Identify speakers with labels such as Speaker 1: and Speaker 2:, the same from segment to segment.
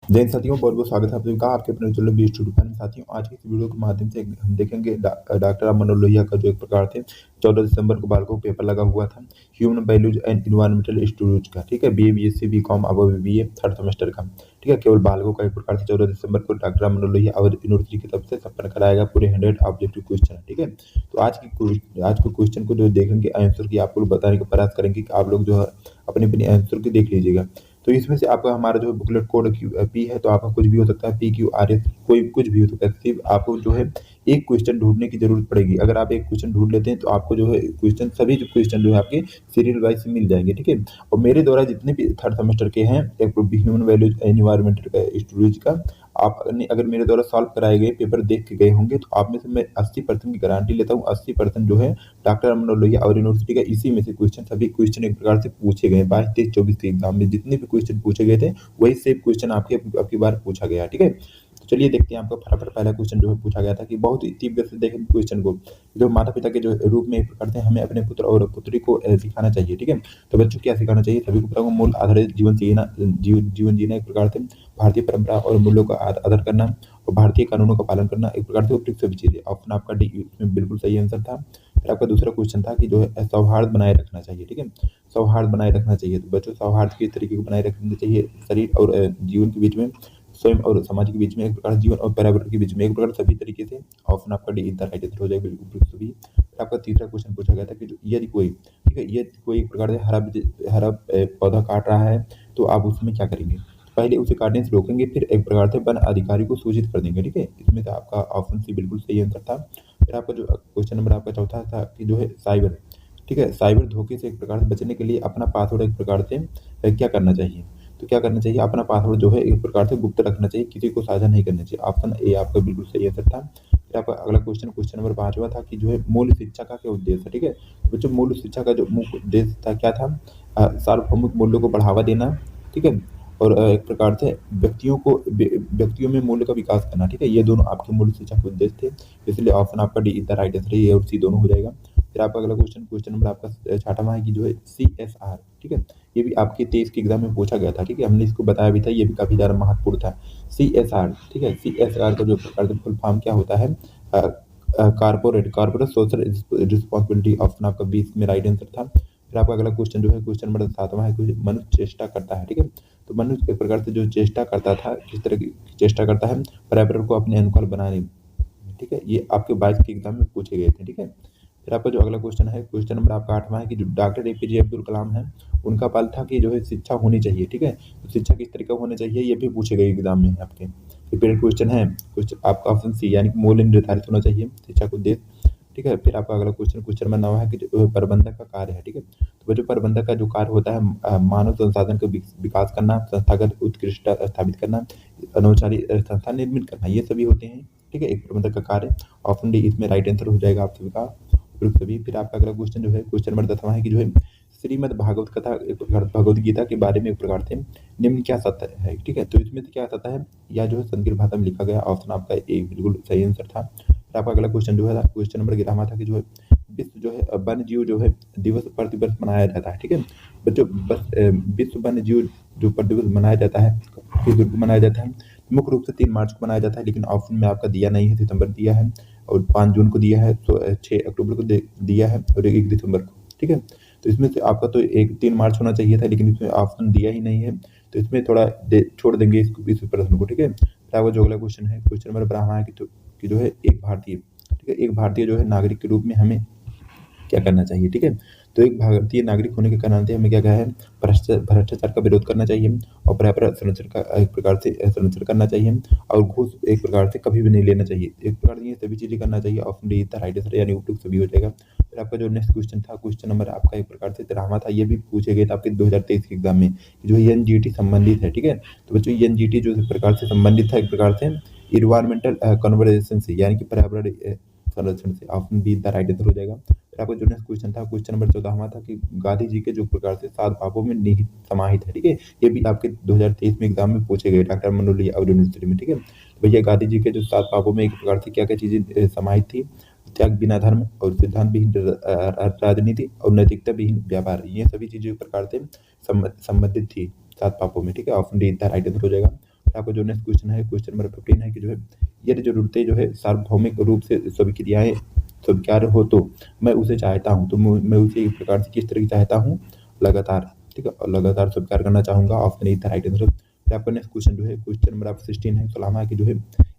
Speaker 1: जय हिंद साथियों, बहुत-बहुत स्वागत है आप सभी का आपके अपने चैनल बी स्टूडियो पर। साथियों, आज की इस वीडियो के माध्यम से हम देखेंगे डॉक्टर राम मनोहर लोहिया का जो एक प्रकार से 14 दिसंबर को बालकों को पेपर लगा हुआ था, human values and environmental studies का, ठीक है? बीए, बीएससी, बीकॉम, अब बीबीए थर्ड सेमेस्टर का, ठीक है? केवल बालकों का एक प्रकार से 14 दिसंबर को डॉक्टर राम मनोहर लोहिया और यूनिवर्सिटी की तरफ से संपन्न कराया गया पूरे 100 ऑब्जेक्टिव क्वेश्चन, ठीक है? तो आज के क्वेश्चन को जो देखेंगे आंसर की आपको बताने का प्रयास करेंगे कि आप लोग जो है अपने-अपने आंसर की देख लीजिएगा। तो इसमें से आपका हमारा जो बुकलेट कोड पी है, तो आपका कुछ भी हो सकता है, पी क्यू आर एस कोई कुछ भी हो सकता है। सिर्फ आपको जो है एक क्वेश्चन ढूंढने की जरूरत पड़ेगी। अगर आप एक क्वेश्चन ढूंढ लेते हैं तो आपको जो है क्वेश्चन सभी जो क्वेश्चन जो है आपके सीरियल वाइज से मिल जाएंगे, ठीक है? और मेरे द्वारा जितने भी थर्ड सेमेस्टर के हैं ह्यूमन वैल्यूज एनवायरमेंटल का स्टूडेंट का, आपने अगर मेरे द्वारा सॉल्व कराए गए पेपर देख के गए होंगे तो आप में से मैं 80% की गारंटी लेता हूँ। 80% जो है डॉक्टर मनोहर लोहिया और यूनिवर्सिटी का इसी में से क्वेश्चन, सभी क्वेश्चन एक प्रकार से पूछे गए 22, 23, 24 के एग्जाम में जितने भी क्वेश्चन पूछे गए थे वही सेम क्वेश्चन आपके आपकी बार पूछा गया, ठीक है? तो चलिए देखते हैं आपका फटाफट पहला क्वेश्चन जो है पूछा गया था कि बहुत ही तीव्र से देखें क्वेश्चन को। जो माता पिता के जो रूप में एक प्रकार से हमें अपने पुत्र और पुत्री को सिखाना चाहिए, ठीक है? तो बच्चों क्या सिखाना चाहिए? सभी को को मूल आधारित जीवन जीना, एक प्रकार से भारतीय परंपरा और मूल्यों का आदर करना और भारतीय कानूनों का पालन करना, एक प्रकार से उपयुक्त सभी चीजें। ऑप्शन आपका डी इसमें बिल्कुल सही आंसर था। फिर आपका दूसरा क्वेश्चन था कि जो है सौहार्द बनाए रखना चाहिए, ठीक है? सौहार्द बनाए रखना चाहिए। तो बच्चों सौहार्द किस तरीके को बनाए रखना चाहिए? शरीर और जीवन के बीच में, स्वयं और समाज के बीच में, एक प्रकार से जीवन और पर्यावरण के बीच में, एक प्रकार सभी तरीके से। ऑप्शन आपका डी द राइट आंसर हो जाएगा, बिल्कुल उपयुक्त सभी। फिर आपका तीसरा क्वेश्चन पूछा गया था कि जो यदि कोई, ठीक है, यदि कोई एक प्रकार से हरा पौधा काट रहा है तो आप उसमें क्या करेंगे? पहले उसे काटने से रोकेंगे, फिर एक प्रकार से वन अधिकारी को सूचित कर देंगे, ठीक है? इसमें से आपका ऑप्शन सी बिल्कुल सही आंसर था। फिर आपका जो क्वेश्चन नंबर आपका चौथा था कि जो है साइबर, ठीक है, साइबर धोखे से एक प्रकार से बचने के लिए अपना पासवर्ड एक प्रकार से क्या करना चाहिए? तो क्या करना चाहिए? अपना पासवर्ड जो है एक प्रकार से गुप्त रखना चाहिए, किसी को साझा नहीं करना चाहिए। ऑप्शन ए आपका बिल्कुल सही आंसर था। फिर आपका अगला क्वेश्चन, क्वेश्चन नंबर 5वां था कि जो है मूल शिक्षा का क्या उद्देश्य है, ठीक है? तो बच्चों मूल शिक्षा का जो मुख्य उद्देश्य था क्या था? सार्वभौमिक मूल्यों को बढ़ावा देना, ठीक है? और एक प्रकार से व्यक्तियों में मूल्य का विकास करना, ठीक है? ये दोनों आपके मूल शिक्षा के उद्देश्य थे। इसलिए ऑप्शन आपका D is the right answer है, ए और सी दोनों हो जाएगा। फिर आपका अगला क्वेश्चन, क्वेश्चन नंबर आपका छठवां है कि जो है CSR, ठीक है? ये भी आपके 23 के एग्जाम में पूछा गया था, ठीक है? हमने इसको बताया भी था, ये भी काफी ज्यादा महत्वपूर्ण था। CSR, ठीक है? CSR का जो प्रकार से फुल फॉर्म क्या होता है? Corporate social responsibility. ऑप्शन आपका 20 में राइट आंसर था। फिर आपका अगला क्वेश्चन जो है क्वेश्चन नंबर 7वां है कि मनुष्य चेष्टा करता है, ठीक है? तो मनुष्य एक प्रकार से जो चेष्टा करता था, किस तरह की चेष्टा करता है? पर्यावरण को अपने अनुकूल बनाने, ठीक है? ये आपके 22 के एग्जाम में पूछे गए थे, ठीक है? फिर आपका जो अगला क्वेश्चन है, क्वेश्चन नंबर आपका 8वां है कि जो डॉक्टर एपीजे अब्दुल कलाम है, उनका पल था कि जो है शिक्षा होनी चाहिए, ठीक है? तो शिक्षा किस तरह का होना चाहिए, ये भी पूछे गए एग्जाम में आपके। फिर क्वेश्चन है, क्वेश्चन आपका ऑप्शन सी यानी कि मूल्य निर्धारित होना चाहिए शिक्षा को उद्देश्य, ठीक है? फिर आपका अगला क्वेश्चन, क्वेश्चन नंबर 9 है कि जो प्रबंधक का कार्य है, ठीक है? तो जो प्रबंधक का जो कार्य होता है, मानव संसाधन का विकास करना, संस्थागत उत्कृष्टता स्थापित करना, अनौपचारिक संस्थान निर्मित करना, ये सभी होते हैं, ठीक है, एक प्रबंधक का कार्य। ऑप्शन डी इसमें राइट आंसर हो जाएगा आप सभी का, उपयुक्त सभी। फिर आपका अगला क्वेश्चन जो है क्वेश्चन नंबर 10वां है कि जो है श्रीमद् भागवत कथा, एक प्रकार भगवद गीता के बारे में एक प्रकार से निम्न क्या सत्य है, ठीक है? तो इसमें से क्या सत्य है या जो है संस्कृत भाषा में लिखा गया। ऑप्शन आपका ए बिल्कुल सही आंसर था। फिर आपका अगला क्वेश्चन जो है क्वेश्चन नंबर 11वां था कि जो है विश्व जो है वन्य जीव जो है दिवस प्रतिवर्ष मनाया जाता है, ठीक है? बच्चों विश्व वन्य जीव जो प्रतिवर्ष मनाया जाता है, किस दिन को मनाया जाता है? मुख्य रूप से 3 मार्च को मनाया जाता है, लेकिन ऑप्शन में आपका दिया नहीं है, सितंबर दिया है और 5 जून को दिया है, तो 6 अक्टूबर को दिया है और 1 दिसंबर को, ठीक है? तो इसमें से आपका तो एक 3 मार्च होना चाहिए था, लेकिन इसमें ऑप्शन दिया ही नहीं है, तो इसमें थोड़ा छोड़ देंगे इस प्रश्न को, ठीक है? फिर आपका जो अगला क्वेश्चन है क्वेश्चन नंबर 12 है कि जो है एक भारतीय, ठीक है, एक भारतीय जो है नागरिक के रूप में हमें क्या करना चाहिए, ठीक है? तो एक भारतीय नागरिक होने के नाते हमें क्या है? भ्रष्टाचार का विरोध करना चाहिए और पर्यावरण संरक्षण का एक प्रकार से संरक्षण करना चाहिए और घूस एक प्रकार से कभी भी नहीं लेना चाहिए। एक प्रकार से ये सभी चीजें करना चाहिए। Option D the right answer यानी उपयुक्त सभी हो जाएगा। फिर आपका जो नेक्स्ट क्वेश्चन था क्वेश्चन नंबर आपका एक प्रकार से 13वां था, ये भी पूछे गए थे आपके 2023 के एग्जाम में, जो एनजीटी संबंधित है, ठीक है? तो बच्चों एनजीटी जो इस प्रकार से संबंधित था एक प्रकार से इन्वायरमेंटल कन्वर्जेशन से यानी कि पर्यावरण संरक्षण से। Option be the right answer हो जाएगा। फिर आपका जो नेक्स्ट क्वेश्चन था क्वेश्चन नंबर 14वां था कि गांधी जी के जो प्रकार से 7 पापों में निहित समाहित है, ठीक है? ये भी आपके 2023 में एग्जाम में पूछे गए डॉक्टर मनोहर लोहिया और यूनिवर्सिटी में, ठीक है? तो भैया गांधी जी के जो 7 पापों में एक प्रकार से क्या-क्या चीजें समाहित थी? त्याग बिना धर्म और सिद्धांत विहीन राजनीति और नैतिकता विहीन व्यापार, ये सभी चीजें एक प्रकार से संबंधित थी 7 पापों में, ठीक है? Option D the right answer हो जाएगा। फिर आपका जो नेक्स्ट क्वेश्चन है, क्वेश्चन नंबर 15 है कि जो है यदि ज़रूरतें जो है सार्वभौमिक रूप से स्वीकार्य हो तो मैं उसे चाहता हूँ। तो मैं उसे एक प्रकार से किस तरह की चाहता हूँ? लगातार, ठीक है? और लगातार स्वीकार करना चाहूँगा। Option A is the right answer. फिर आपका नेक्स्ट क्वेश्चन जो है, क्वेश्चन नंबर आपका 16 है, 16वां कि जो है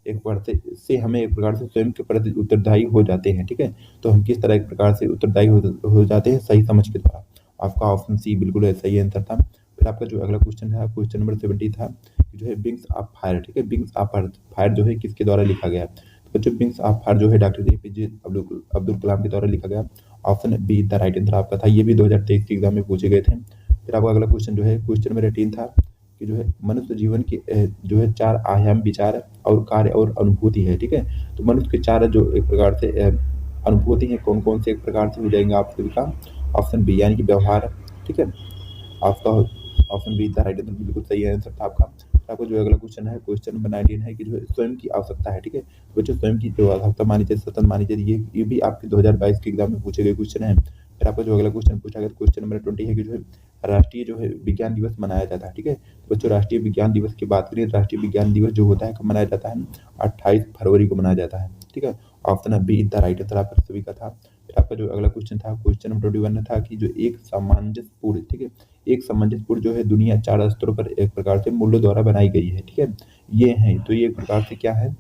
Speaker 1: एक प्रकार से हमें एक प्रकार से स्वयं के प्रति उत्तरदायी हो जाते हैं, ठीक है? तो हम किस तरह एक प्रकार से उत्तरदायी हो जाते हैं? सही समझ के द्वारा। आपका ऑप्शन सी बिल्कुल सही आंसर था। फिर आपका जो अगला क्वेश्चन था, क्वेश्चन नंबर 70 था कि जो है विंग्स ऑफ फायर, ठीक है? विंग्स ऑफ फायर जो है किसके द्वारा लिखा गया? तो बच्चों विंग्स ऑफ फायर जो है डॉक्टर एपीजे अब्दुल कलाम के द्वारा लिखा गया। Option be the right answer आपका था। ये भी 2023 के एग्जाम में पूछे गए थे। फिर आपका अगला क्वेश्चन जो है, क्वेश्चन नंबर 18 था कि जो है मनुष्य जीवन की जो है 4 आयाम विचार और कार्य और अनुभूति है, ठीक है? तो मनुष्य के 4 जो एक प्रकार से अनुभूति है, कौन-कौन से एक प्रकार से हो जाएँगे आप सभी का? ऑप्शन बी यानी कि व्यवहार, ठीक है? आपका ऑप्शन बी था राइट आंसर, बिल्कुल सही आंसर था आपका। फिर आपको जो अगला क्वेश्चन है, क्वेश्चन नंबर 19 है कि जो है स्वयं की आवश्यकता है, ठीक है? तो बच्चों स्वयं की जो आवश्यकता मानी जाए, सतत मानी जाए, ये भी आपके 2022 के एग्जाम में पूछे गए क्वेश्चन है। फिर आपका जो अगला क्वेश्चन पूछा गया, क्वेश्चन नंबर 20 है कि जो है राष्ट्रीय जो है विज्ञान दिवस मनाया जाता है, ठीक है? तो बच्चों राष्ट्रीय विज्ञान दिवस की बात करें, राष्ट्रीय विज्ञान दिवस जो होता है कब मनाया जाता है? 28 फरवरी को मनाया जाता है, ठीक है? Option be the right answer आपका सभी का था। फिर आपका जो अगला क्वेश्चन था, क्वेश्चन नंबर 21 था कि जो एक सामंजस्यपूर्ण, ठीक है? एक सामंजस्यपूर्ण जो है दुनिया 4 स्तरों पर एक प्रकार से मूल्यों द्वारा बनाई गई है, ठीक है? ये हैं, तो ये एक प्रकार से क्या है?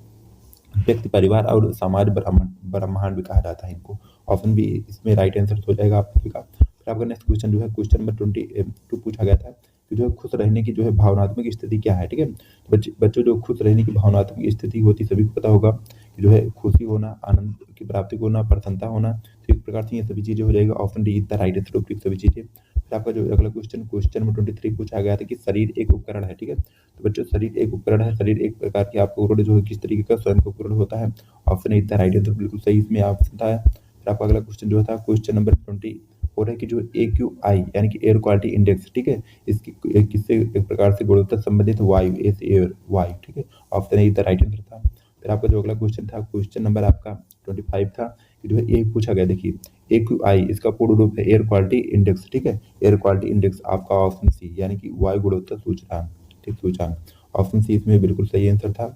Speaker 1: व्यक्ति, परिवार और समाज ब्रह्मांड भी कहा जाता है इनको। ऑप्शन बी इसमें राइट आंसर हो जाएगा आप सभी का। फिर आपका नेक्स्ट क्वेश्चन जो है, क्वेश्चन नंबर 22 पूछा गया था कि जो है खुश रहने की जो है भावनात्मक स्थिति क्या है, ठीक है? तो बच्चों जो खुश रहने की भावनात्मक स्थिति होती है सभी को पता होगा कि जो है खुशी होना, आनंद की प्राप्ति को होना, प्रसन्नता होना। तो एक प्रकार से ये सभी चीज़ें हो जाएगा। Option D is the right answer of सभी चीज़ें। फिर आपका जो अगला क्वेश्चन, क्वेश्चन नंबर 23 पूछा गया था कि शरीर एक उपकरण है, ठीक है? तो बच्चों शरीर एक उपकरण है, शरीर एक प्रकार की आपका उपकरण जो है किस तरीके का स्वयं का उपकरण होता है? Option A the right answer, बिल्कुल सही इसमें ऑप्शन था। फिर आपका अगला क्वेश्चन जो था, क्वेश्चन नंबर 24 है कि जो एक्यूआई यानी कि एयर क्वालिटी इंडेक्स, ठीक है? इसकी किससे एक प्रकार से गुणवत्ता संबंधित? वायु, एस एयर, वायु, ठीक है? Option A the right answer था। फिर आपका जो अगला क्वेश्चन था, क्वेश्चन नंबर आपका 25 था कि जो है ये पूछा गया, देखिए एक्यूआई इसका पूर्ण रूप है एयर क्वालिटी इंडेक्स, ठीक है? एयर क्वालिटी इंडेक्स आपका ऑप्शन सी यानी कि वायु गुणवत्ता सूचकांक, ठीक, सूचकांक। ऑप्शन सी इसमें बिल्कुल सही आंसर था।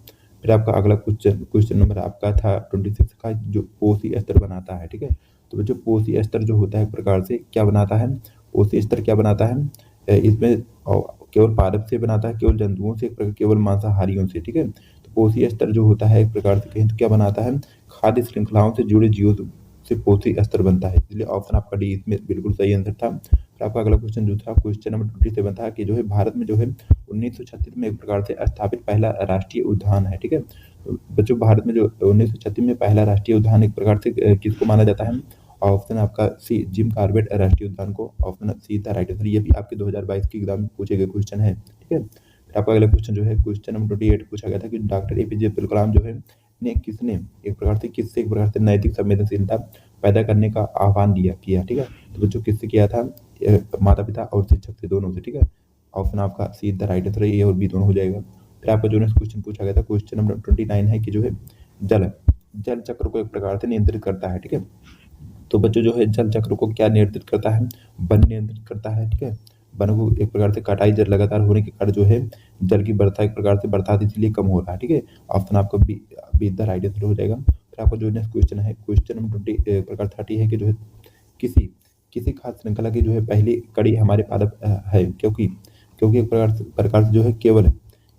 Speaker 1: फिर आपका अगला क्वेश्चन, क्वेश्चन नंबर आपका था 26 का, जो पोषी स्तर बनाता है, ठीक है? तो बच्चों पोषी स्तर जो होता है एक प्रकार से क्या बनाता है? पोषी स्तर क्या बनाता है? इसमें केवल पादप से बनाता है, केवल जंतुओं से, केवल मांसाहारियों से, ठीक है? तो पोषी स्तर जो होता है एक प्रकार से कहें तो क्या बनाता है? खाद्य श्रृंखलाओं से जुड़े जीवों से पोषी स्तर बनता है, इसलिए ऑप्शन आपका डी इसमें बिल्कुल सही आंसर था। फिर आपका अगला क्वेश्चन जो था, क्वेश्चन नंबर 27 था कि जो है भारत में जो है 1936 में एक प्रकार से स्थापित पहला राष्ट्रीय उद्यान है, ठीक है? तो बच्चों भारत में जो 1936 में पहला राष्ट्रीय उद्यान एक प्रकार से किसको माना जाता है? ऑप्शन आपका सी जिम कॉर्बेट राष्ट्रीय उद्यान को। ऑप्शन सी था राइट आंसर। ये भी आपके 2022 के एग्जाम में पूछे गए क्वेश्चन है, ठीक है? फिर आपका अगला क्वेश्चन जो है, क्वेश्चन नंबर 28 पूछा गया था कि डॉक्टर एपीजे अब्दुल कलाम जो है किसने एक प्रकार से किससे एक प्रकार से नैतिक संवेदनशीलता पैदा करने का आह्वान किया, ठीक है? तो बच्चों किससे किया था? माता पिता और शिक्षक से, दोनों से, ठीक है? ऑप्शन आपका सी द राइट आंसर, ए और बी दोनों हो जाएगा। फिर आपका जो नेक्स्ट क्वेश्चन पूछा गया था, क्वेश्चन नंबर 29 है कि जो है जल जल चक्र को एक प्रकार से नियंत्रित करता है, ठीक है? तो बच्चों जो है जल चक्र को क्या नियंत्रित करता है? वन नियंत्रित करता है, ठीक है? वन को एक प्रकार से कटाई जल लगातार होने के कारण जो है जल की वर्षा एक प्रकार से बरसात इसलिए कम हो रहा है, ठीक है? ऑप्शन आपका बी द राइट आंसर हो जाएगा। फिर आपका जो नेक्स्ट क्वेश्चन है, क्वेश्चन नंबर 30 है कि जो है किसी किसी खाद्य श्रृंखला की जो है पहली कड़ी हमारे पादप है, क्योंकि क्योंकि एक प्रकार से जो है केवल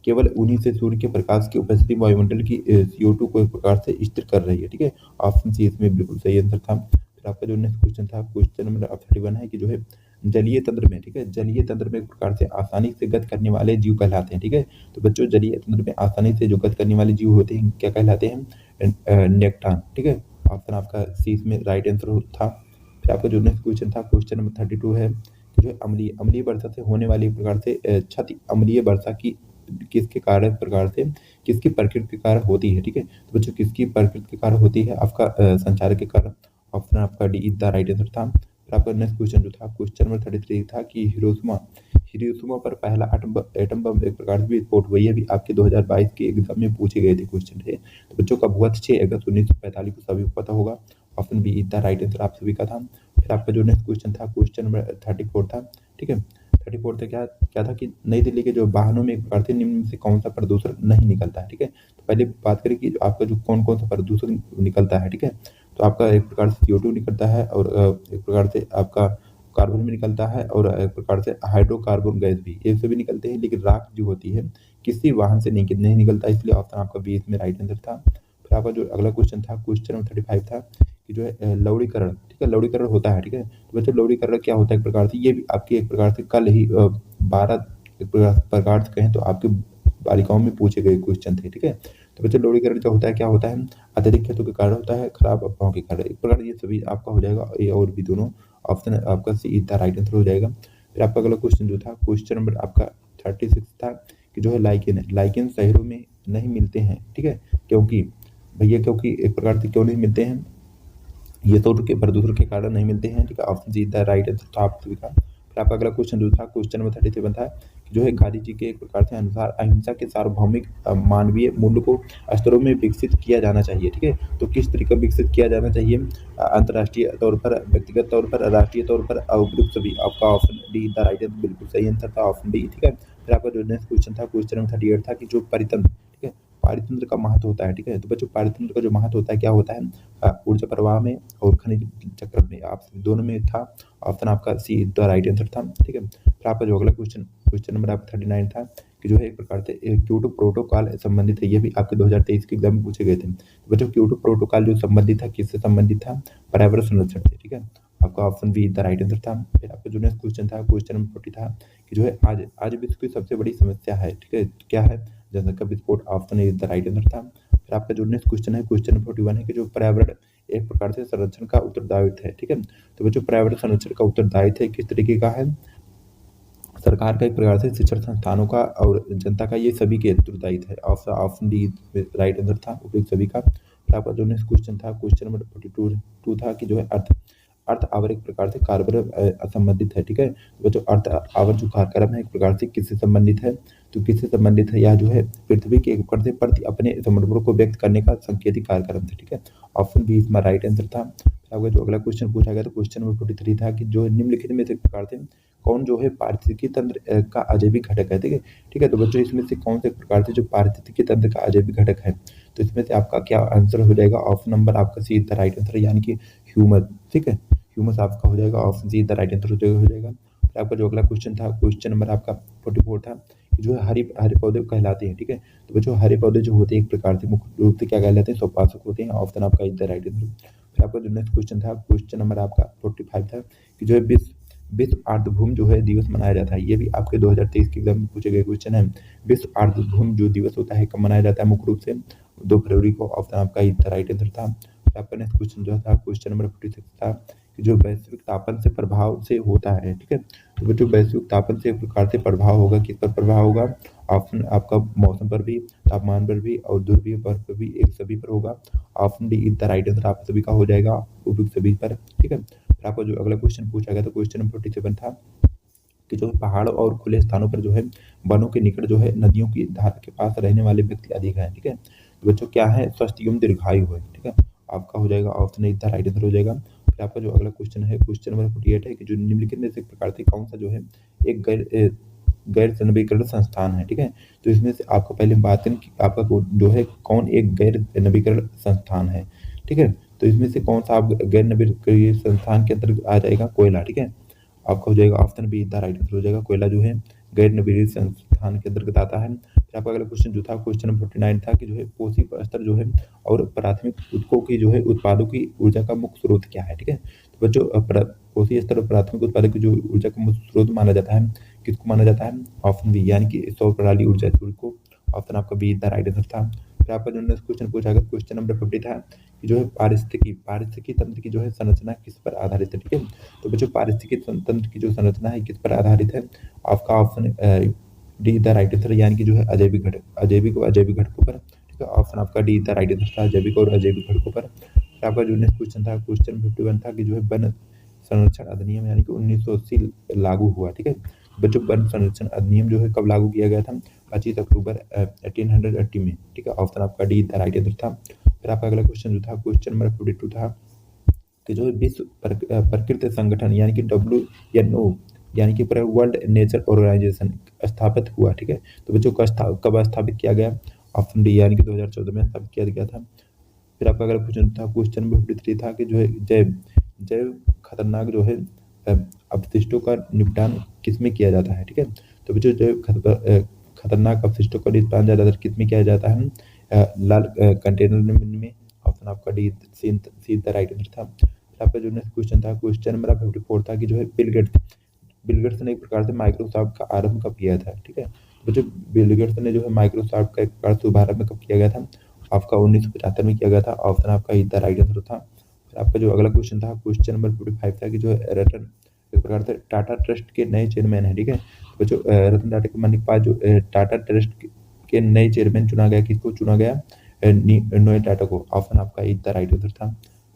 Speaker 1: केवल उन्हीं से सूर्य के प्रकाश की उपस्थिति वायुमंडल की CO2 को एक प्रकार से स्थिर कर रही है, ठीक है? ऑप्शन सी इसमें बिल्कुल सही आंसर था। फिर आपका जो नेक्स्ट क्वेश्चन था, क्वेश्चन नंबर 31 है कि जो है जलीय तंत्र में, ठीक है? जलीय तंत्र में एक प्रकार से आसानी से गति करने वाले जीव कहलाते हैं, ठीक है? तो बच्चों जलीय तंत्र में आसानी से जो गति करने वाले जीव होते हैं क्या कहलाते हैं? नेक्टान, ठीक है? ऑप्शन आपका सी इसमें राइट आंसर था। फिर आपका जो नेक्स्ट क्वेश्चन था, क्वेश्चन नंबर 32 है कि जो है अम्लीय वर्षा से होने वाली एक प्रकार से क्षति अम्लीय वर्षा की किसके कारण प्रकार से किसकी प्रकृति के कारण होती है, ठीक है? तो बच्चों किसकी प्रकृति के कारण होती है? आपका संचार के कारण। ऑप्शन आपका D is the right answer था। फिर आपका नेक्स्ट क्वेश्चन जो था, क्वेश्चन नंबर 33 था कि हिरोशिमा पर पहला एटम बम एक प्रकार से विस्फोट हुआ, ये भी आपके 2022 के एग्जाम में पूछे गए थे क्वेश्चन थे। तो बच्चों कब हुआ था? 6 अगस्त 1945 को सभी को पता होगा। Option B is the right answer आप सभी का था। फिर आपका जो नेक्स्ट क्वेश्चन था, क्वेश्चन नंबर 34 था, ठीक है? 34 था क्या क्या था कि नई दिल्ली के जो वाहनों में एक प्रकार से निम्न में से कौन सा प्रदूषण नहीं निकलता है, ठीक है। तो पहले बात करें कि आपका जो कौन कौन सा प्रदूषण निकलता है, ठीक है। तो आपका एक प्रकार से CO2 निकलता है और एक प्रकार से आपका कार्बन भी निकलता है और एक प्रकार से हाइड्रोकार्बन गैस भी, ये सभी निकलते हैं। लेकिन राख जो होती है किसी वाहन से नहीं निकलता, इसलिए ऑप्शन आपका बी इसमें राइट आंसर था। फिर आपका जो अगला क्वेश्चन था, क्वेश्चन नंबर 35 था कि जो है लवणीकरण, ठीक है, लवणीकरण होता है, ठीक है। तो बच्चों लवणीकरण क्या होता है एक प्रकार से, ये भी आपकी एक प्रकार से कल ही 12 एक प्रकार से कहें तो आपकी बालिकाओं में पूछे गए क्वेश्चन थे, ठीक है। तो बच्चों लवणीकरण जो होता है क्या होता है, अत्यधिक खेतों के कारण होता है, खराब अफवाहों के कारण। एक प्रकार ये सभी आपका हो जाएगा ए और बी दोनों, ऑप्शन आपका सी इज द राइट आंसर हो जाएगा। फिर आपका अगला क्वेश्चन जो था, क्वेश्चन नंबर आपका 36 था कि जो है लाइकेन है, लाइकेन शहरों में नहीं मिलते हैं, ठीक है। क्योंकि भैया क्योंकि एक प्रकार से क्यों नहीं मिलते हैं, ये तो के प्रदूषण के कारण नहीं मिलते हैं, ठीक है। Option see the right answer था आप सभी का। फिर आपका अगला क्वेश्चन जो था, क्वेश्चन नंबर 37 था कि जो है गांधी जी के एक प्रकार से अनुसार अहिंसा के सार्वभौमिक मानवीय मूल्य को स्तरों में विकसित किया जाना चाहिए, ठीक है। तो किस तरीके विकसित किया जाना चाहिए, अंतर्राष्ट्रीय तौर पर, व्यक्तिगत तौर पर, राष्ट्रीय तौर पर, उपयुक्त सभी। आपका option D the right answer बिल्कुल सही आंसर था, ऑप्शन डी, ठीक है। फिर आपका जो नेक्स्ट क्वेश्चन था, क्वेश्चन नंबर 38 था कि जो परितंत्र, ठीक है, पारितंत्र का महत्व होता है, ठीक है। तो बच्चों पारितंत्र का जो महत्व होता है क्या होता है, ऊर्जा प्रवाह में और खनिज चक्र में, आप दोनों में था। ऑप्शन आपका सी द राइट आंसर था, ठीक है। फिर आपका जो अगला क्वेश्चन, क्वेश्चन नंबर आपका 39 था कि जो है एक प्रकार से क्योटो प्रोटोकॉल संबंधित है, ये भी आपके 2023 के एग्जाम में पूछे गए थे। तो बच्चों क्योटो प्रोटोकॉल जो संबंधित था किससे संबंधित था, पर्यावरण संरक्षण से, ठीक है। आपका option be the right answer था। फिर आपका जो नेक्स्ट क्वेश्चन था, क्वेश्चन नंबर 40 था कि जो है आज आज विश्व की सबसे बड़ी समस्या है, ठीक है, क्या है, जनसंख्या विस्फोट। Option A the right answer था। फिर आपका जो नेक्स्ट क्वेश्चन है, क्वेश्चन नंबर 41 है कि जो पर्यावरण एक प्रकार से संरक्षण का उत्तरदायित्व है, ठीक है। तो बच्चों पर्यावरण संरक्षण का उत्तरदायित्व किस तरीके का है, सरकार का एक प्रकार से शिक्षण संस्थानों का और जनता का, ये सभी के उत्तरदायित्व है। ऑप्शन डी राइट आंसर था उपयुक्त सभी का। फिर आपका जो नेक्स्ट क्वेश्चन था, क्वेश्चन नंबर 42 था कि जो है अर्थ अर्थ आवर एक प्रकार से कार्बन संबंधित है, ठीक है। तो बच्चों अर्थ आवर जो कार्यक्रम है एक प्रकार से किससे संबंधित है, तो किससे संबंधित है, या जो है पृथ्वी के एक प्रकार से प्रति अपने समर्पण को व्यक्त करने का संकेतिक कार्यक्रम था, ठीक है। ऑप्शन बी इसमें राइट आंसर था। फिर आपका जो अगला क्वेश्चन पूछा गया, तो क्वेश्चन नंबर 43 था कि जो निम्नलिखित में से एक प्रकार से कौन जो है पारिस्थितिकी तंत्र का अजैविक घटक है, ठीक है। ठीक है, तो बच्चों इसमें से कौन से प्रकार से जो पारिस्थितिकी तंत्र का अजैविक घटक है, तो इसमें से आपका क्या आंसर हो जाएगा, ऑप्शन नंबर आपका सी द राइट आंसर, यानी कि ह्यूमस, ठीक है। ह्यूमस आपका हो जाएगा, option see the right answer हो जाएगा। फिर आपका जो अगला क्वेश्चन था, क्वेश्चन नंबर आपका 44 था कि जो है हरे हरे पौधे कहलाते हैं, ठीक है। तो बच्चों हरे पौधे जो होते हैं एक प्रकार से मुख्य रूप से क्या कहलाते हैं, स्वपाचक होते हैं। ऑप्शन आपका द राइट आंसर। फिर आपका जो नेक्स्ट क्वेश्चन था, क्वेश्चन नंबर आपका 45 था कि जो है विश्व आर्द्रभूमि जो है दिवस मनाया जाता है, ये भी आपके 2023 के एग्जाम में पूछे गए क्वेश्चन है। विश्व आर्द्रभूमि जो दिवस होता है कब मनाया जाता है, मुख्य रूप से 2 फरवरी को। ऑप्शन आपका द राइट आंसर था। फिर आपका नेक्स्ट क्वेश्चन जो था, क्वेश्चन नंबर 46 था कि जो वैश्विक तापन से प्रभाव से होता है, ठीक है। तो बच्चों वैश्विक तापन से एक प्रकार से प्रभाव होगा, किस पर प्रभाव होगा, ऑप्शन आपका मौसम पर भी, तापमान पर भी और ध्रुवीय बर्फ पर भी, एक सभी पर होगा। Option D the right answer आप सभी का हो जाएगा, उपयुक्त सभी पर, ठीक है। फिर आपको जो अगला क्वेश्चन पूछा गया, तो क्वेश्चन नंबर 47 था कि जो है पहाड़ और खुले स्थानों पर जो है वनों के निकट जो है नदियों की धारा के पास रहने वाले व्यक्ति अधिक हैं, ठीक है। तो बच्चों क्या है, स्वस्थ एवं दीर्घायु है, ठीक है। आपका हो जाएगा ऑप्शन एक राइट आंसर हो जाएगा। फिर आपका जो अगला क्वेश्चन है, क्वेश्चन नंबर 48 है कि जो निम्नलिखित में से एक प्रकार से कौन सा जो है एक गैर नवीकरण संस्थान है, ठीक है। तो इसमें से आपको पहले बात करें कि आपका जो है कौन एक गैर नवीकरण संस्थान है, ठीक है। तो इसमें से कौन सा आप गैर नवीकरणीय संस्थान के अंतर्गत आ जाएगा, कोयला, ठीक है। आपका हो जाएगा option be the right answer हो जाएगा, कोयला जो है गैर नवीकरणीय संस्थान के अंतर्गत आता है। फिर आपका अगला क्वेश्चन जो था, क्वेश्चन नंबर 49 था कि जो है कोसी स्तर जो है और प्राथमिक उत्कों की जो है उत्पादों की ऊर्जा का मुख्य स्रोत क्या है, ठीक है। तो बच्चों कोसी स्तर और प्राथमिक उत्पादों की जो ऊर्जा का मुख्य स्रोत माना जाता है, किसको माना जाता है, ऑप्शन बी, यानी कि सौर प्रणाली ऊर्जा स्रोत को। ऑप्शन आपका बी द राइट आंसर था। फिर आपका जो नेक्स्ट क्वेश्चन पूछा गया, क्वेश्चन नंबर 50 था कि जो है पारिस्थितिकी तंत्र की जो है संरचना किस पर आधारित है, ठीक है। तो बच्चों पारिस्थितिकी तंत्र की जो संरचना है किस पर आधारित है, आपका option D the right answer, यानी कि जो है अजैविक घटक, अजैविक और अजैविक घटकों पर, ठीक है। ऑप्शन आपका डी द राइट आंसर था, अजैविक और अजैविक घटकों पर। फिर आपका जो नेक्स्ट क्वेश्चन था, क्वेश्चन 51 था कि जो है वन संरक्षण अधिनियम यानी कि 1980 लागू हुआ, ठीक है। बच्चों वन संरक्षण अधिनियम जो है कब लागू किया गया था, 25 अक्टूबर 1880 में, ठीक है। ऑप्शन आपका डी द राइट आंसर था। फिर आपका अगला क्वेश्चन जो था, क्वेश्चन नंबर 42 था कि जो है विश्व प्रकृति संगठन यानी कि WNO यानी कि वर्ल्ड नेचर ऑर्गेनाइजेशन स्थापित हुआ, ठीक है। तो बच्चों कब स्थापित किया गया? ऑप्शन डी यानी कि 2014 में स्थापित किया गया था। फिर आपका अगला क्वेश्चन था, क्वेश्चन नंबर 53 था कि जो है जैव जैव खतरनाक जो है अपशिष्टों का निपटान किसमें किया जाता है, ठीक है। तो बच्चों जैव खतरनाक अपशिष्टों का निपटान ज़्यादातर किसमें किया जाता है? लाल कंटेनर में। ऑप्शन आपका D see the right answer था। फिर आपका जो नेक्स्ट क्वेश्चन था, क्वेश्चन नंबर 54 था कि जो है बिल गेट्स ने एक प्रकार से माइक्रोसॉफ्ट का आरंभ कब किया था, ठीक है। तो जो बिल गेट्स ने जो है माइक्रोसॉफ्ट का एक प्रकार से शुभारंभ कब किया गया था? आपका 1975 में किया गया था। ऑप्शन आपका द राइट आंसर था। फिर आपका जो अगला क्वेश्चन था, क्वेश्चन नंबर 45 था कि जो है रतन एक प्रकार से टाटा ट्रस्ट के नए चेयरमैन है, ठीक है। तो जो रतन टाटा के मरने के बाद जो टाटा ट्रस्ट के नए चेयरमैन चुना गया, किसको चुना गया? नोएल टाटा को। ऑप्शन आपका द राइट आंसर था।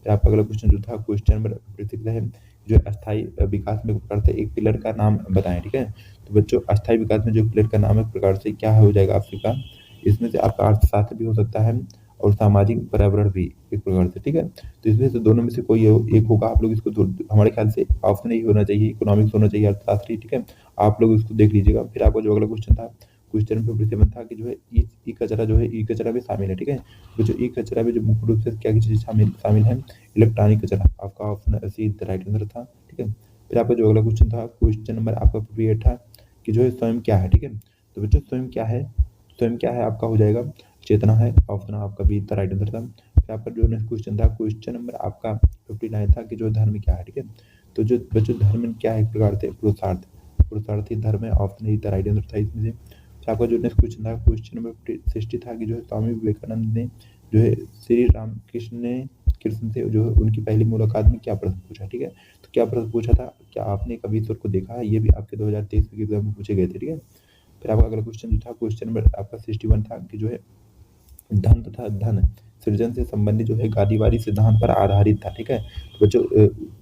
Speaker 1: फिर आपका अगला क्वेश्चन जो था, क्वेश्चन नंबर 56 है जो अस्थायी विकास में एक प्रकार से एक पिलर का नाम बताएं, ठीक है। तो बच्चों अस्थायी विकास में जो पिलर का नाम है एक प्रकार से क्या हो जाएगा आपका? इसमें से आपका अर्थशास्त्र भी हो सकता है और सामाजिक पर्यावरण भी एक प्रकार से, ठीक है। तो इसमें से दोनों में से कोई एक होगा। आप लोग इसको हमारे ख्याल से ऑप्शन ही होना चाहिए, इकोनॉमिक्स होना चाहिए, अर्थशास्त्री, ठीक है। आप लोग इसको देख लीजिएगा। फिर आपका जो अगला क्वेश्चन था, क्वेश्चन 57 था कि जो है ई कचरा जो है ई कचरा भी शामिल है, ठीक है। तो जो ई कचरा में जो मुख्य रूप से क्या चीज़ शामिल है? इलेक्ट्रॉनिक कचरा। आपका option see the right answer था, ठीक है। फिर आपका जो अगला क्वेश्चन था, क्वेश्चन नंबर आपका 58 था कि जो है स्वयं क्या है, ठीक है। तो बच्चों स्वयं क्या है? स्वयं क्या है आपका हो जाएगा चेतना है। ऑप्शन आपका बी द राइट आंसर था। फिर आपका जो नेक्स्ट क्वेश्चन था, क्वेश्चन नंबर आपका 59 था कि जो धर्म क्या है, ठीक है। तो जो बच्चों धर्म क्या है? एक प्रकार से पुरुषार्थी धर्म है। Option A the right answer था इसमें से। फिर आपका जो नेक्स्ट क्वेश्चन था, क्वेश्चन नंबर 60 था कि जो है स्वामी विवेकानंद ने जो है श्री कृष्ण से जो है उनकी पहली मुलाकात में क्या प्रश्न पूछा, ठीक है। तो क्या प्रश्न पूछा था? क्या आपने कभी ईश्वर को देखा है? ये भी आपके 2023 के एग्जाम में पूछे गए थे, ठीक है। फिर आपका अगला क्वेश्चन जो था, क्वेश्चन नंबर आपका 61 था कि जो है धन तथा धन सृजन से संबंधित जो है गादीवारी सिद्धांत पर आधारित था, ठीक है। तो बच्चों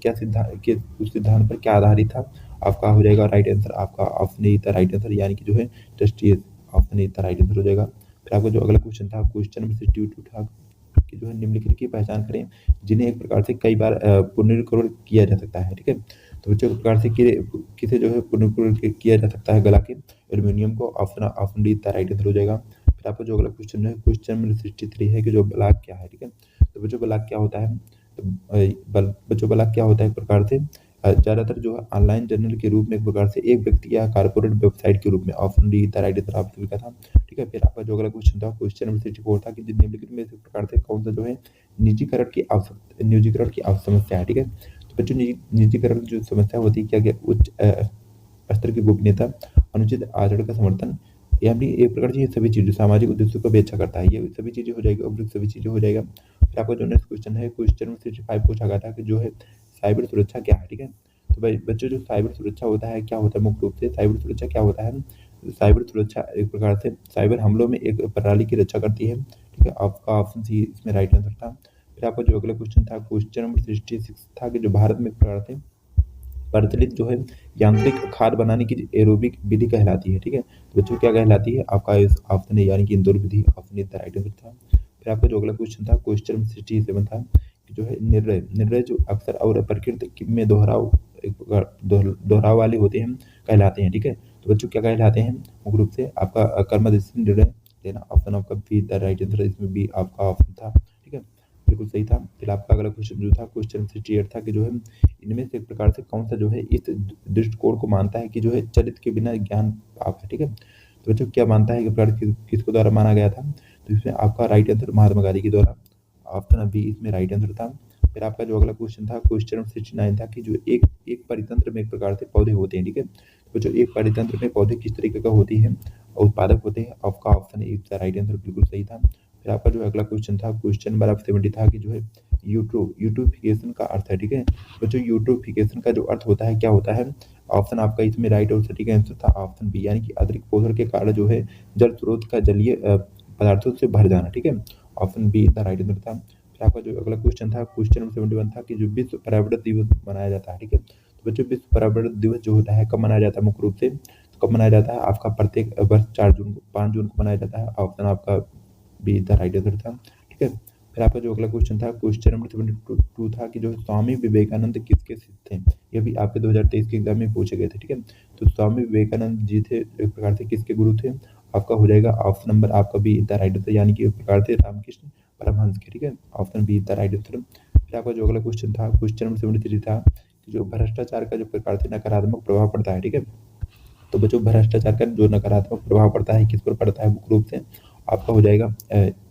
Speaker 1: क्या सिद्धांत के उस सिद्धांत पर क्या आधारित था? आपका हो जाएगा राइट आंसर आपका ऑप्शन ए था राइट आंसर, यानी कि जो है ट्रस्टीज। ऑप्शन ए था राइट आंसर हो जाएगा। फिर आपका जो अगला क्वेश्चन था, क्वेश्चन नंबर 62 था कि जो है निम्नलिखित की पहचान करें जिन्हें एक प्रकार से कई बार पुनर्करण किया जा सकता है, ठीक है। तो बच्चों एक प्रकार से किसे जो है पुनर्करण किया जा सकता है गला के? एल्यूमिनियम को। ऑप्शन डी था राइट आंसर हो जाएगा। फिर आपका जो अगला क्वेश्चन है, क्वेश्चन नंबर 63 है कि जो ब्लॉक क्या है, ठीक है। तो बच्चों ब्लॉक क्या होता है? तो बच्चों ब्लॉक क्या होता है? एक प्रकार से ज़्यादातर जो है ऑनलाइन जर्नल के रूप में एक प्रकार से एक व्यक्ति या कारपोरेट वेबसाइट के रूप में। ऑप्शन डी था राइट आंसर आप सभी का था, ठीक है। फिर आपका जो अगला क्वेश्चन था, क्वेश्चन नंबर 64 था कि निम्नलिखित में से प्रकार से कौन सा जो है निजीकरण की समस्या है, ठीक है। तो बच्चों निजीकरण की जो समस्या होती है क्या उच्च स्तर की गोपनीयता, अनुचित आचरण का समर्थन, यानी एक प्रकार से ये सभी चीजें सामाजिक उद्देश्यों को भी अच्छा करता है। ये सभी चीजें हो जाएगी और सभी चीजें हो जाएगा। फिर आपका जो नेक्स्ट क्वेश्चन है, क्वेश्चन नंबर 65 पूछा गया था कि जो है साइबर सुरक्षा क्या है, ठीक है। तो भाई बच्चों जो साइबर सुरक्षा होता है क्या होता है? मुख्य रूप से साइबर सुरक्षा क्या होता है? साइबर सुरक्षा एक प्रकार से साइबर हमलों में एक प्रणाली की रक्षा करती है, ठीक है। आपका ऑप्शन सी इसमें राइट आंसर था। फिर आपका जो अगला क्वेश्चन था, क्वेश्चन नंबर 66 था कि जो भारत में एक प्रकार से प्रचलित जो है यांत्रिक खाद बनाने की एरोबिक विधि कहलाती है, ठीक है। तो बच्चों क्या कहलाती है? आपका इस ऑप्शन है यानी कि इंदौर विधि। Option is the right answer था। फिर आपका जो अगला क्वेश्चन था, क्वेश्चन 67 था कि जो है निर्णय जो अक्सर और प्रकृति में दोहराव वाले होते हैं कहलाते हैं, ठीक है। तो बच्चों क्या कहलाते हैं? मुख्य रूप से आपका कर्मदर्शी निर्णय लेना। ऑप्शन आपका बी द राइट आंसर, इसमें भी आपका ऑप्शन था, ठीक है, बिल्कुल सही था। फिर आपका अगला क्वेश्चन जो था, क्वेश्चन 68 था कि जो है इनमें से एक प्रकार से कौन सा जो है इस दृष्टिकोण को मानता है कि जो है चरित्र के बिना ज्ञान पाप है, ठीक है। तो बच्चों क्या मानता है कि प्रकार किसको द्वारा माना गया था? तो इसमें आपका राइट आंसर महात्मा गांधी के द्वारा। ऑप्शन बी इसमें राइट आंसर था। फिर आपका जो अगला क्वेश्चन था, क्वेश्चन 69 था कि जो एक परितंत्र में एक प्रकार से पौधे होते हैं, ठीक है। तो जो एक परितंत्र में पौधे किस तरीके का होती है उत्पादक होते हैं? आपका ऑप्शन ए इसका राइट आंसर बिल्कुल सही था। फिर आपका जो अगला क्वेश्चन था, क्वेश्चन नंबर 70 था कि जो है यूट्रोफिकेशन का अर्थ है, ठीक है। बच्चों यूट्रोफिकेशन का जो अर्थ होता है क्या होता है? ऑप्शन आपका इसमें राइट और सटीक आंसर था ऑप्शन बी, यानी कि अतिरिक्त पोषण के कारण जो है जल स्रोत का जलीय पदार्थों से भर जाना, ठीक है। Option be the right answer था। फिर आपका जो अगला क्वेश्चन था, क्वेश्चन नंबर 71 था कि जो विश्व पर्यावरण दिवस मनाया जाता है, ठीक है। तो बच्चों विश्व पर्यावरण दिवस जो होता है कब मनाया जाता है मुख्य रूप से? तो कब मनाया जाता है? आपका प्रत्येक वर्ष 5 जून को मनाया जाता है। ऑप्शन आपका बी द राइट आंसर था, ठीक है। फिर आपका जो अगला क्वेश्चन था, क्वेश्चन नंबर 72 था कि जो स्वामी विवेकानंद किसके शिष्य थे? ये भी आपके 2023 के एग्जाम में पूछे गए थे, ठीक है। तो स्वामी विवेकानंद जी थे एक प्रकार से किसके गुरु थे? आपका हो जाएगा ऑप्शन नंबर आपका बी द राइट आंसर, यानी कि एक प्रकार से रामकृष्ण परमहंस के, ठीक है। Option be the right answer. फिर आपका जो अगला क्वेश्चन था, क्वेश्चन नंबर 73 था कि जो भ्रष्टाचार का जो प्रकार से नकारात्मक प्रभाव पड़ता है, ठीक है। तो बच्चों भ्रष्टाचार का जो नकारात्मक प्रभाव पड़ता है किस पर पड़ता है मुख्य रूप से? आपका हो जाएगा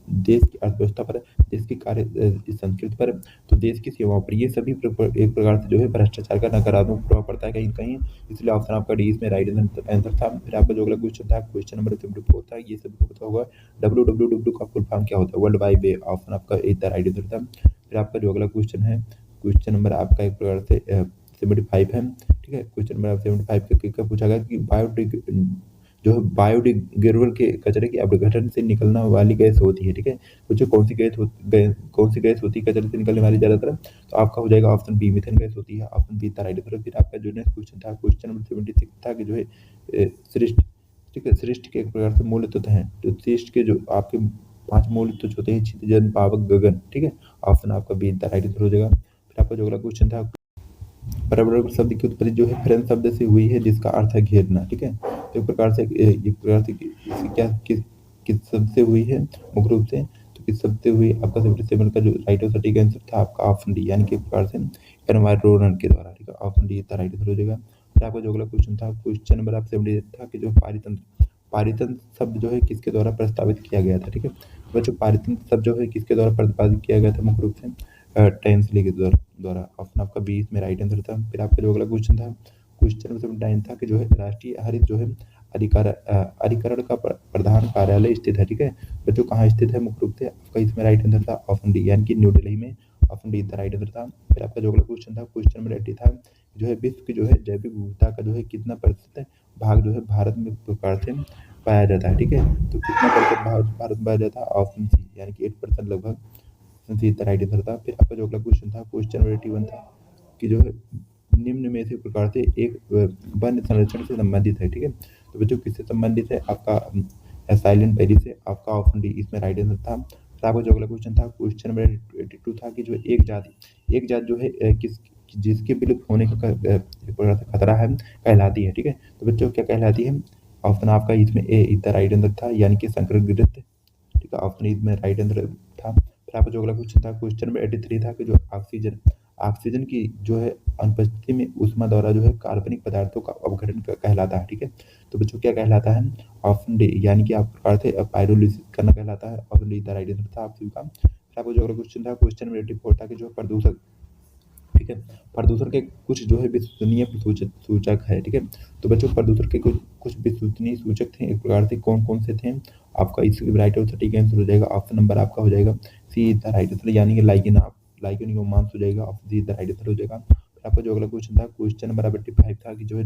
Speaker 1: देश की अर्थव्यवस्था पर, देश की कार्य संस्कृति पर, तो देश की सेवाओं पर। ये सभी एक प्रकार से जो है भ्रष्टाचार का नकारात्मक प्रभाव पड़ता है कहीं कहीं, इसलिए ऑप्शन आपका डी इसमें राइट आंसर था। फिर आपका जो अगला क्वेश्चन था, क्वेश्चन नंबर 74 था, ये सभी को पता होगा WWW का फुल फॉर्म क्या होता है? वर्ल्ड वाइड वे। ऑप्शन आपका ए द राइट आंसर था। फिर आपका जो अगला क्वेश्चन है, क्वेश्चन नंबर आपका एक प्रकार से 75 है, ठीक है। क्वेश्चन नंबर 75 का पूछा गया कि बायोडिग्रेडेबल के कचरे के अपघटन से निकलने वाली गैस होती है, ठीक है। तो कौन सी गैस होती है कचरे से निकलने वाली ज्यादातर? तो आपका हो जाएगा ऑप्शन बी मीथेन गैस होती है, ऑप्शन बी राइट आंसर। फिर आपका जो नेक्स्ट क्वेश्चन था, क्वेश्चन नंबर 76 था कि जो है सृष्टि, ठीक है, सृष्टि के एक प्रकार से मूल तत्व हैं। तो सृष्टि के जो आपके 5 मूल तत्व होते हैं, क्षितिज, पावक, गगन, ठीक है। ऑप्शन आपका बी राइट आंसर हो जाएगा। फिर आपका जो अगला क्वेश्चन था, पर्यावरण शब्द की उत्पत्ति जो है फ्रेंच शब्द से हुई है जिसका अर्थ है घेरना, ठीक है। तो एक प्रकार से इसकी क्या किस शब्द से हुई है मुख्य रूप से? तो किस शब्द से हुई? आपका 77 का जो राइट और सटीक आंसर था आपका ऑप्शन डी, यानी कि एक प्रकार से एनवायरनमेंट के द्वारा, ठीक है। ऑप्शन डी का राइट आंसर हो जाएगा। फिर आपका जो अगला क्वेश्चन था, क्वेश्चन नंबर आप 78 था कि जो पारितंत्र शब्द जो है किसके द्वारा प्रस्तावित किया गया था, ठीक है। तो बच्चों पारितंत्र शब्द जो है किसके द्वारा प्रतिपादित किया गया था मुख्य रूप से? टेंसली के द्वारा। ऑप्शन आपका बी इसमें राइट आंसर था। फिर आपका जो अगला क्वेश्चन था, क्वेश्चन नंबर 79 था कि जो है राष्ट्रीय हरित जो है अधिकरण का प्रधान कार्यालय स्थित है, ठीक है। बच्चों कहाँ स्थित है मुख्य रूप से? आपका इसमें राइट आंसर था ऑप्शन डी, यानी कि न्यू दिल्ली में। Option D the right answer था। फिर आपका जो अगला क्वेश्चन था, क्वेश्चन नंबर 80 था, जो है विश्व की जो है जैविक विविधता का जो है कितना प्रतिशत भाग जो है भारत में प्रकार से पाया जाता है, ठीक है। तो कितना प्रतिशत भाग भारत में पाया जाता है? ऑप्शन सी, यानी कि 8% लगभग राइट आंसर था। फिर आपका जो अगला क्वेश्चन था, क्वेश्चन नंबर 81 था कि जो है निम्न में से प्रकार से एक वन संरक्षण से संबंधित है, ठीक है। तो बच्चों किससे संबंधित है? आपका साइलेंट वैली से। आपका ऑप्शन डी इसमें राइट आंसर था। फिर आपका जो अगला क्वेश्चन था, क्वेश्चन नंबर 82 था कि जो एक जात जो है किस जिसके विलुप्त होने का एक प्रकार से खतरा है कहलाती है, ठीक है। तो बच्चों क्या कहलाती है? ऑप्शन आपका इसमें ए द राइट आंसर था, यानी कि संकर गिरफ्त, ठीक है। ऑप्शन इसमें राइट आंसर था। फिर आपका जो अगला क्वेश्चन था, क्वेश्चन नंबर 83 था कि जो ऑक्सीजन की जो है अनुपस्थिति में ऊष्मा द्वारा जो है कार्बनिक पदार्थों का अपघटन कहलाता है, ठीक है। तो बच्चों क्या कहलाता है? ऑप्शन डी, यानी कि आप प्रकार से पायरोलिसिस करना कहलाता है। Option D the right answer था आप सभी का। फिर आपको जो अगला क्वेश्चन था, क्वेश्चन नंबर 84 था कि जो प्रदूषण, ठीक है, प्रदूषण के कुछ जो है विश्वसनीय सूचक है, ठीक है। तो बच्चों प्रदूषण के कुछ कुछ विश्वसनीय सूचक थे एक प्रकार से, कौन कौन से थे? आपका इसके राइट और सटीक आंसर हो जाएगा ऑप्शन नंबर आपका हो जाएगा सी द राइट आंसर, यानी कि लाइकेन ह्यूमांस हो जाएगा, option see the right answer हो जाएगा। फिर आपका जो अगला क्वेश्चन था, क्वेश्चन नंबर 85 था कि जो है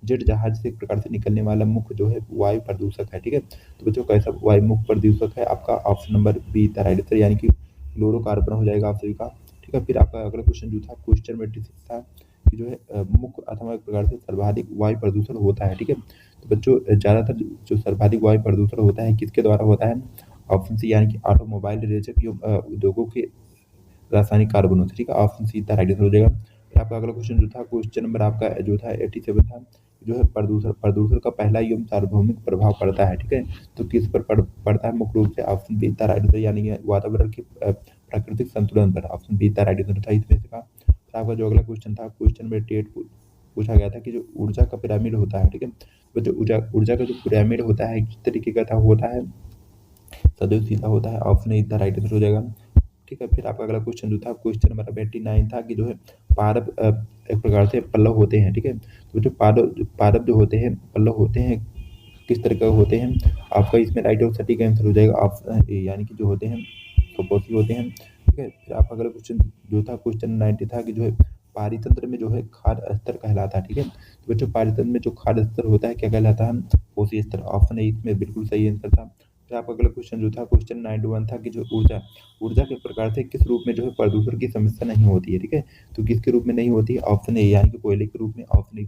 Speaker 1: जेट जहाज से एक प्रकार से निकलने वाला मुख्य जो है वायु प्रदूषक है, ठीक है। तो बच्चों कैसा वायु मुख्य प्रदूषक है? आपका option number be the right answer, यानी कि फ्लोरोकार्बन हो जाएगा आप सभी का, ठीक है। फिर आपका अगला क्वेश्चन जो था, क्वेश्चन नंबर 86 था कि जो है मुख्य अथवा एक प्रकार से सर्वाधिक वायु प्रदूषण होता है, ठीक है। तो बच्चों ज़्यादातर जो सर्वाधिक वायु प्रदूषण होता है किसके द्वारा होता है? ऑप्शन सी, यानी कि ऑटोमोबाइल रिलेटेड उद्योगों के रासायनिक कार्बन होते हैं, ठीक है। Option see the right answer हो जाएगा। फिर आपका अगला क्वेश्चन जो था, क्वेश्चन नंबर आपका जो था 87 था, जो है प्रदूषण का पहला एवं सार्वभौमिक प्रभाव पड़ता है, ठीक है। तो किस पर पड़ता है मुख्य रूप से? Option be the right answer, यानी कि वातावरण के प्राकृतिक संतुलन पर। Option be the right answer था इसमें से का। फिर आपका जो अगला क्वेश्चन था, क्वेश्चन नंबर 88 पूछा गया था कि जो ऊर्जा का पिरामिड होता है, ठीक है। तो जो ऊर्जा का जो पिरामिड होता है किस तरीके का होता है? सदैव सीधा होता है। Option A the right answer हो जाएगा, ठीक है। फिर आपका अगला क्वेश्चन जो था, क्वेश्चन नंबर 89 था कि जो है पारद एक प्रकार से पल्लव होते हैं, ठीक है। तो जो पारद जो होते हैं पल्लव होते हैं किस तरह के होते हैं? आपका इसमें राइट और सटीक आंसर हो जाएगा ऑप्शन ए, यानी कि जो होते हैं कपोसी होते हैं, ठीक है। फिर आपका अगला क्वेश्चन जो था, क्वेश्चन 90 था कि जो है पारितंत्र में जो है खाद्य स्तर कहलाता है, ठीक है। तो बच्चों पारितंत्र में जो खाद्य स्तर होता है क्या कहलाता है? कोशी स्तर। ऑप्शन ए इसमें बिल्कुल सही आंसर था। फिर आपका अगला क्वेश्चन जो था, क्वेश्चन 91 था कि जो ऊर्जा के प्रकार से किस रूप में जो है प्रदूषण की समस्या नहीं होती है, ठीक है। तो किसके रूप में नहीं होती है? ऑप्शन ए, यानी कि कोयले के रूप में। ऑप्शन ए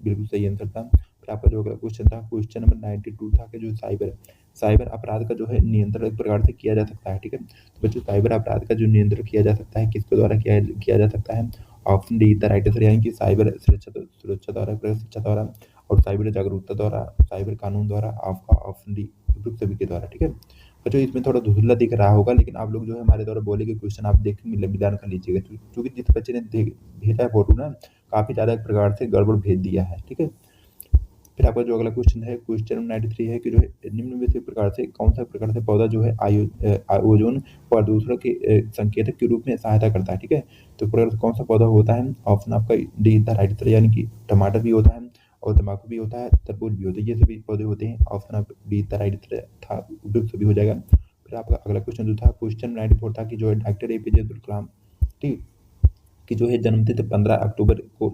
Speaker 1: बिल्कुल सही आंसर था। फिर आपका जो अगला क्वेश्चन था, क्वेश्चन नंबर 92 था कि जो साइबर साइबर अपराध का जो है नियंत्रण एक प्रकार से किया जा सकता है, ठीक है। तो बच्चों साइबर अपराध का जो नियंत्रण किया जा सकता है, किसके द्वारा किया किया जा सकता है? Option D the right answer, यानी कि साइबर सुरक्षा सुरक्षा द्वारा, शिक्षा द्वारा और साइबर जागरूकता द्वारा, साइबर कानून द्वारा, आपका ऑप्शन डी उपयुक्त सभी के द्वारा, ठीक है। बच्चों इसमें थोड़ा धुंधला दिख रहा होगा, लेकिन आप लोग जो है हमारे द्वारा बोले गए क्वेश्चन आप देख के मिलान कर लीजिएगा, क्योंकि जिस बच्चे ने भेजा है फोटो ना, काफी ज्यादा एक प्रकार से गड़बड़ भेज दिया है, ठीक है। फिर आपका जो अगला क्वेश्चन है, क्वेश्चन 93 है कि जो है निम्न में से प्रकार से कौन सा प्रकार से पौधा जो है ओजोन प्रदूषण के संकेतक के रूप में सहायता करता है, ठीक है। तो प्रकार से कौन सा पौधा होता है? ऑप्शन आपका डी द राइट आंसर, यानी कि टमाटर भी होता है और तम्बाकू भी होता है, तरबूज भी होता है, ये सभी पौधे होते हैं। ऑप्शन आप डी द राइट आंसर था, उपयुक्त सभी हो जाएगा। फिर आपका अगला क्वेश्चन जो था, क्वेश्चन 94 था कि जो है डॉक्टर एपीजे अब्दुल कलाम, ठीक, कि जो है जन्मतिथि 15 अक्टूबर को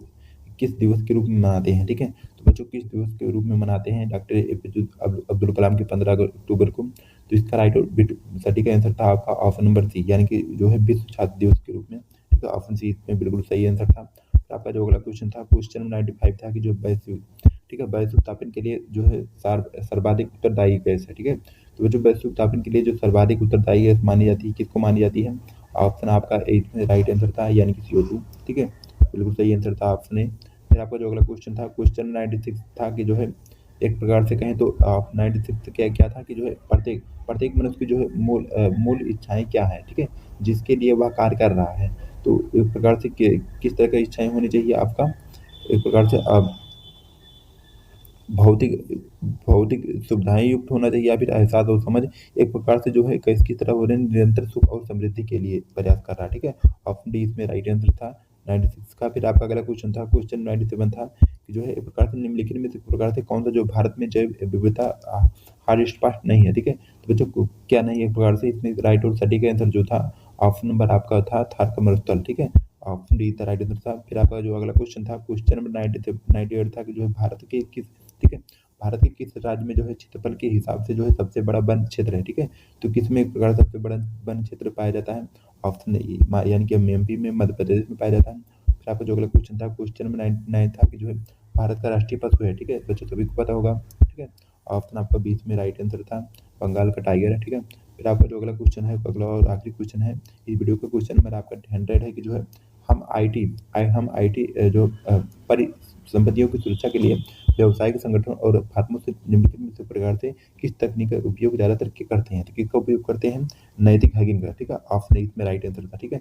Speaker 1: किस दिवस के रूप में मनाते हैं, ठीक है। तो बच्चों किस दिवस के रूप में मनाते हैं डॉक्टर एपीजे अब्दुल कलाम के 15 अक्टूबर को? तो इसका राइट और सटीक आंसर था आपका ऑप्शन नंबर सी, यानी कि जो है विश्व छात्र दिवस के रूप में, ठीक है। ऑप्शन सी इसमें बिल्कुल सही आंसर था। फिर आपका जो अगला क्वेश्चन था, क्वेश्चन 95 था कि जो वैश्विक, ठीक है, वैश्विक तापन के लिए जो है सर्वाधिक उत्तरदायी गैस है, ठीक है। तो जो वैश्विक तापन के लिए जो सर्वाधिक उत्तरदायी गैस मानी जाती है, किसको मानी जाती है? ऑप्शन आपका ए इसमें राइट आंसर था, यानी कि CO2, ठीक है। बिल्कुल सही आंसर था ऑप्शन ए। फिर आपका जो अगला क्वेश्चन था, क्वेश्चन 96 था कि जो है एक प्रकार से कहें तो आप 96 क्या क्या था कि जो है प्रत्येक प्रत्येक मनुष्य की जो है मूल इच्छाएं क्या है, ठीक है, जिसके लिए वह कार्य कर रहा है। तो एक प्रकार से किस तरह की इच्छाएं होनी चाहिए आपका? एक प्रकार से भौतिक भौतिक सुविधाएं युक्त होना चाहिए, या फिर एहसास और समझ, एक प्रकार से जो है किसकी तरह हो रहे हैं, निरंतर सुख और समृद्धि के लिए प्रयास कर रहा है, ठीक है। ऑप्शन डी इसमें राइट आंसर था 96 का। फिर आपका अगला क्वेश्चन था, क्वेश्चन 97 था कि जो है एक प्रकार से निम्नलिखित में से एक प्रकार से कौन सा जो भारत में जैव विविधता हार्ड पास्ट नहीं है, ठीक है। तो बच्चों क्या नहीं है एक प्रकार से? इसमें राइट और सटीक आंसर जो था ऑप्शन नंबर आपका था थार का मरुस्थल, ठीक है। ऑप्शन डी था राइट आंसर था। फिर आपका जो अगला क्वेश्चन था, क्वेश्चन नंबर 98 था कि जो है भारत के किस, ठीक है, भारत के किस राज्य में जो है क्षेत्रफल के हिसाब से जो है सबसे बड़ा वन क्षेत्र है, ठीक है। तो किसमें एक प्रकार सबसे बड़ा वन क्षेत्र पाया जाता है? ऑप्शन ए यानी कि एमपी में, मध्य प्रदेश में पाया जाता है। फिर आपका जो अगला क्वेश्चन था, क्वेश्चन नंबर 99 था कि जो है भारत का राष्ट्रीय पशु है, ठीक है, बच्चों सभी को पता होगा, ठीक है। ऑप्शन आपका बीच में राइट आंसर था, बंगाल का टाइगर है, ठीक है। फिर आपका जो अगला क्वेश्चन है, अगला और आखिरी क्वेश्चन है इस वीडियो का, क्वेश्चन नंबर आपका 100 है कि जो है हम आईटी जो परिसंपत्तियों की सुरक्षा के लिए व्यावसायिक संगठन और फर्मों से निम्नलिखित में से प्रकार से किस तकनीक का उपयोग ज़्यादातर करते हैं? तो किसका उपयोग करते हैं? नैतिक हैकिंग का, ठीक है। ऑप्शन ए इसमें राइट आंसर था, ठीक है।